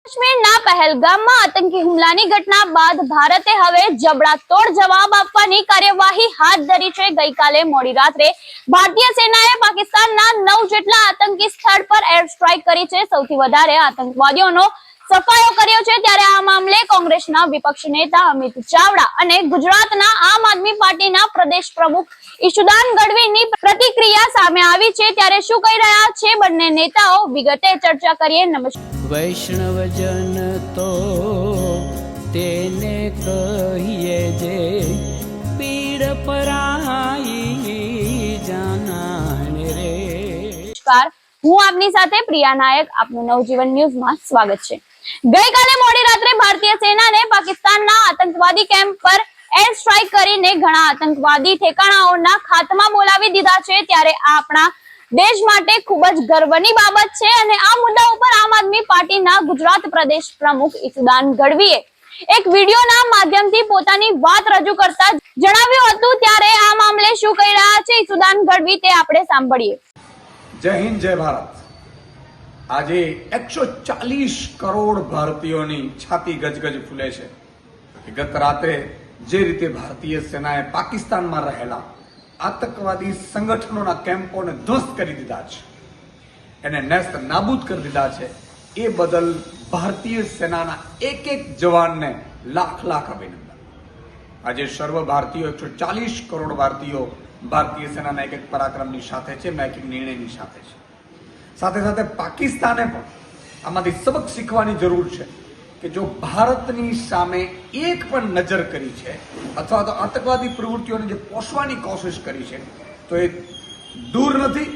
કાશ્મીરના પહેલગામમાં આતંકી હુમલાની ઘટના બાદ ભારતે હવે જબડાતોડ જવાબ આપવાની કાર્યવાહી હાથ ધરી છે। ગઈકાલે મોડી રાત્રે ભારતીય સેનાએ પાકિસ્તાનના 9 જેટલા આતંકી સ્થળ પર એર સ્ટ્રાઇક કરી છે। સૌથી વધારે આતંકવાદીઓનો સફાયો કર્યો છે। ત્યારે આ મામલે કોંગ્રેસના વિપક્ષ નેતા અમિત ચાવડા અને ગુજરાતના આમ આદમી પાર્ટીના પ્રદેશ પ્રમુખ ઈશુદાન ગઢવીની પ્રતિક્રિયા સામે આવી છે। ત્યારે શું કહી રહ્યા છે બંને નેતાઓ, વિગતે ચર્ચા કરીએ। નમસ્કાર। વૈષ્ણવજન તો તેને કહીએ જે પીડ પરાઈ જાનાને રે। નમસ્કાર, હું આપની સાથે પ્રિયા નાયક, આપનું નવજીવન ન્યૂઝમાં સ્વાગત છે। ગઈકાલે મોડી રાત્રે ભારતીય સેનાને પાકિસ્તાનના આતંકવાદી કેમ્પ પર એર સ્ટ્રાઇક કરીને ઘણા આતંકવાદી ઠેકાણાઓના ખાત્મા બોલાવી દીધા છે। ત્યારે આ આપણા દેશ માટે ખૂબ જ ગર્વની બાબત છે અને આ મુદ્દા ઉપર આમ આદમી પાર્ટીના ગુજરાત પ્રદેશ પ્રમુખ ઈશુદાન ગઢવીએ એક વિડીયોના માધ્યમથી પોતાની વાત રજૂ કરતા જણાવ્યું હતું। ત્યારે આ મામલે શું કહી રહ્યા છે ઈશુદાન ગઢવી તે આપણે સાંભળીએ। જય હિન્દ, જય ભારત। આજે 140 કરોડ ભારતીયોની છાતી ગજગજ ફૂલે છે। ગત રાત્રે જે રીતે ભારતીય સેનાએ પાકિસ્તાનમાં રહેલા આતંકવાદી સંગઠનોના કેમ્પોને ધ્વસ્ત કરી દીધા છે, એને નેસ્ત નાબૂદ કરી દીધા છે, એ બદલ ભારતીય સેનાના એક એક જવાનને લાખ લાખ અભિનંદન। આજે સર્વ ભારતીયો 140 કરોડ ભારતીયો ભારતીય સેનાના એક એક પરાક્રમની સાથે છે, એક એક નિર્ણયની સાથે છે। સાથે સાથે પાકિસ્તાને પણ આમાંથી સબક શીખવાની જરૂર છે કે જો ભારતની સામે એક પણ નજર કરી છે અથવા તો આતંકવાદી પ્રવૃત્તિઓને જે પોષવાની કોશિશ કરી છે તો એ દૂર નથી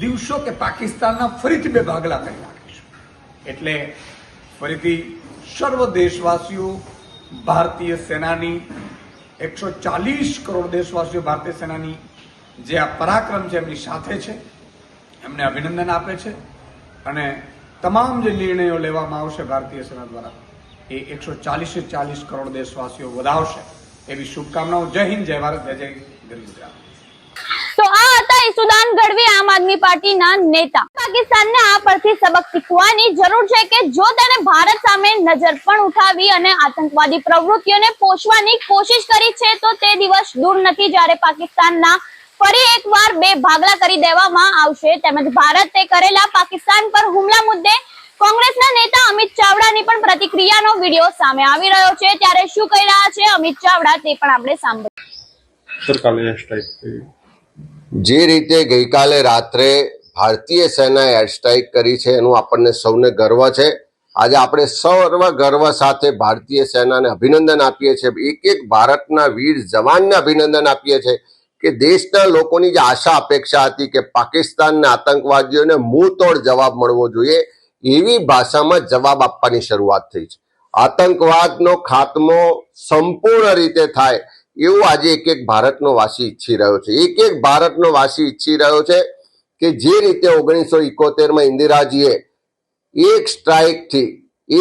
દિવસો કે પાકિસ્તાનના ફરીથી બે ભાગલા કરી નાખીશું। એટલે ફરીથી સર્વ દેશવાસીઓ ભારતીય સેનાની 140 કરોડ દેશવાસીઓ ભારતીય સેનાની જે આ પરાક્રમ છે એમની સાથે છે, એમને અભિનંદન આપે છે અને તમામ જે નિર્ણયો લેવામાં આવશે ભારતીય સેના દ્વારા એ 140 કરોડ દેશવાસીઓ વધાવશે એવી શુભકામનાઓ। જય હિન્દ, જય ભારત, જય જય ગુજરાત। તો આ હતા ઈશુદાન ગઢવી, આમ આદમી પાર્ટીના નેતા। પાકિસ્તાનને આ પરથી સબક શીખવાની જરૂર છે કે જો તેને ભારત સામે નજર પણ ઉઠાવી અને આતંકવાદી પ્રવૃત્તિઓને પોષવાની કોશિશ કરી છે તો તે દિવસ દૂર નથી જ્યારે પાકિસ્તાનના ફરી એકવાર બે ભાગલા કરી દેવામાં આવશે। તેમજ ભારતે કરેલા પાકિસ્તાન પર હુમલા મુદ્દે કોંગ્રેસના નેતા અમિત ચાવડાની પણ પ્રતિક્રિયાનો વિડીયો સામે આવી રહ્યો છે। ત્યારે શું કહી રહ્યા છે અમિત ચાવડા તે પણ આપણે સાંભળીએ। જે રીતે ગઈકાલે રાત્રે ભારતીય સેનાએ એર સ્ટ્રાઇક કરી છે એનું આપણને સૌને ગર્વ છે। આજે આપણે સર્વ ગર્વ સાથે ભારતીય સેનાને અભિનંદન આપીએ છીએ, એક એક ભારતના વીર જવાનને અભિનંદન આપીએ છીએ કે દેશના લોકોની જે આશા અપેક્ષા હતી કે પાકિસ્તાનના આતંકવાદીઓને મુંહ તોડ જવાબ મળવો જોઈએ એવી ભાષામાં જવાબ આપવાની શરૂઆત થઈ છે। આતંકવાદનો ખાત્મો સંપૂર્ણ રીતે થાય એવું આજે એક એક ભારતનો વાસી ઈચ્છી રહ્યો છે। એક એક ભારતનો વાસી ઈચ્છી રહ્યો છે કે જે રીતે 1971માં ઇન્દિરાજીએ એક સ્ટ્રાઇકથી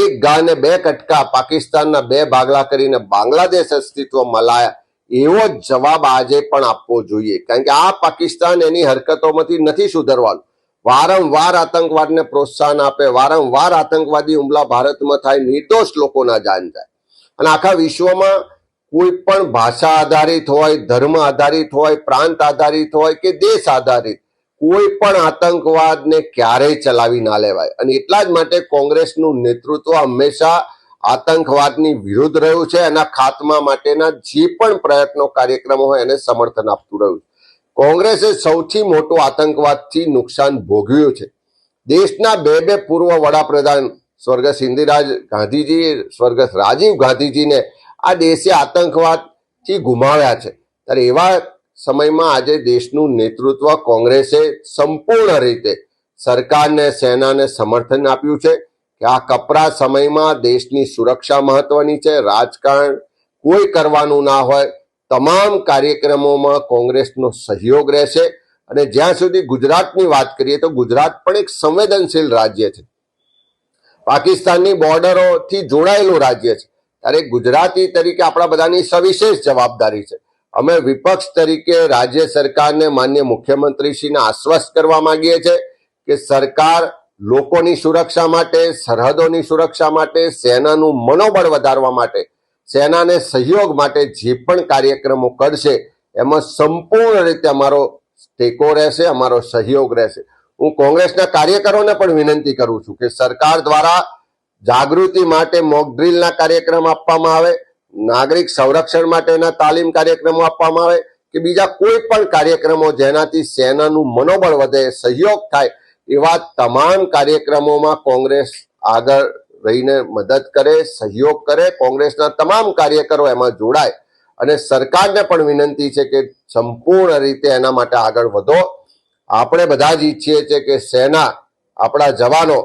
એક ગાને બે કટકા પાકિસ્તાનના બે ભાગલા કરીને બાંગ્લાદેશ અસ્તિત્વમાં લાયા એવો જ જવાબ આજે પણ આપવો જોઈએ, કારણ કે આ પાકિસ્તાન એની હરકતોમાંથી નથી સુધરવાનું। વારંવાર આતંકવાદને પ્રોત્સાહન આપે, વારંવાર આતંકવાદી હુમલા ભારતમાં થાય, નિર્દોષ લોકોના જાન જાય અને આખા વિશ્વમાં કોઈ પણ ભાષા આધારિત હોય, ધર્મ આધારિત હોય, પ્રાંત આધારિત હોય કે દેશ આધારિત કોઈ પણ આતંકવાદને ક્યારેય ચલાવી ના લેવાય અને એટલા જ માટે કોંગ્રેસનું નેતૃત્વ હંમેશા આતંકવાદની વિરુદ્ધ રહ્યું છે। એના ખાત્મા માટેના જે પણ પ્રયત્નો કાર્યક્રમો હોય એને સમર્થન આપતું રહ્યું છે। કોંગ્રેસે સૌથી મોટું આતંકવાદથી નુકસાન ભોગવ્યું છે। દેશના બે પૂર્વ વડાપ્રધાન સ્વર્ગસ્થ ઇન્દિરા ગાંધીજી, સ્વર્ગસ્થ રાજીવ ગાંધીજીને આ દેશે આતંકવાદથી ગુમાવ્યા છે। ત્યારે એવા સમયમાં આજે દેશનું નેતૃત્વ કોંગ્રેસે સંપૂર્ણ રીતે સરકારને, સેનાને સમર્થન આપ્યું છે કે આ કપરા સમયમાં દેશની સુરક્ષા મહત્વની છે, રાજકારણ કોઈ કરવાનું ના હોય, તમામ કાર્યક્રમોમાં કોંગ્રેસનો સહયોગ રહેશે। અને જ્યાં સુધી ગુજરાતની વાત કરીએ તો ગુજરાત પણ એક સંવેદનશીલ રાજ્ય છે, પાકિસ્તાનની બોર્ડરોથી જોડાયેલું રાજ્ય છે। ત્યારે ગુજરાતી તરીકે આપણા બધાની સવિશેષ જવાબદારી છે। અમે વિપક્ષ તરીકે રાજ્ય સરકારને, માન્ય મુખ્યમંત્રીશ્રીને આશ્વસ્ત કરવા માંગીએ છીએ કે સરકાર લોકોની સુરક્ષા માટે, સરહદોની સુરક્ષા માટે, સેનાનું મનોબળ વધારવા માટે, સેનાને સહયોગ માટે જે પણ કાર્યક્રમો કરશે એમાં સંપૂર્ણ રીતે અમારો ટેકો રહેશે, અમારો સહયોગ રહેશે. હું કોંગ્રેસના કાર્યકરોને પણ વિનંતી કરું છું કે સરકાર દ્વારા જાગૃતિ માટે મોક ડ્રીલના કાર્યક્રમ આપવામાં આવે, નાગરિક સંરક્ષણ માટેના તાલીમ કાર્યક્રમો આપવામાં આવે કે બીજા કોઈ પણ કાર્યક્રમો જેનાથી સેનાનું મનોબળ વધે, સહયોગ થાય, એવા તમામ કાર્યક્રમોમાં કોંગ્રેસ આગળ રહીને મદદ કરે, સહયોગ કરે. કોંગ્રેસના તમામ કાર્યકરો એમાં જોડાય અને સરકારને પણ વિનંતી છે કે સંપૂર્ણ રીતે એના માટે આગળ વધો. આપણે બધા જ ઈચ્છીએ છીએ કે સેના, આપણા જવાનો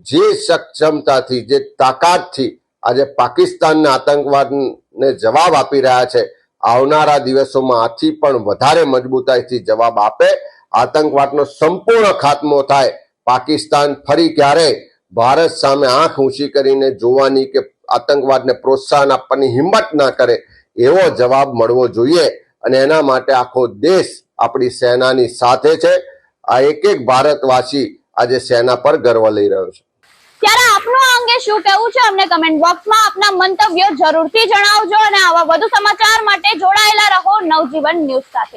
જે સક્ષમતાથી, જે તાકાતથી આજે પાકિસ્તાનના આતંકવાદને જવાબ આપી રહ્યા છે, આવનારા દિવસોમાં આથી પણ વધારે મજબૂતાઈથી જવાબ આપે, આતંકવાદનો સંપૂર્ણ ખાત્મો થાય, પાકિસ્તાન ફરી ક્યારેય ભારત સામે આંખ ઊંચી કરીને જોવાની કે આતંકવાદને પ્રોત્સાહન આપવાની હિંમત ના કરે, એવો જવાબ મળવો જોઈએ. અને એના માટે આખો દેશ આપણી સેનાની સાથે છે. આ એક ભારતવાસી આજે સેના પર ગર્વ લઈ રહ્યો છે. ત્યારે આપનું આ અંગે શું કહેવું છે અમને કમેન્ટ બોક્સમાં આપના મંતવ્યો જરૂરથી જણાવજો અને આવા વધુ સમાચાર માટે જોડાયેલા રહો નવજીવન ન્યૂઝ સાથે.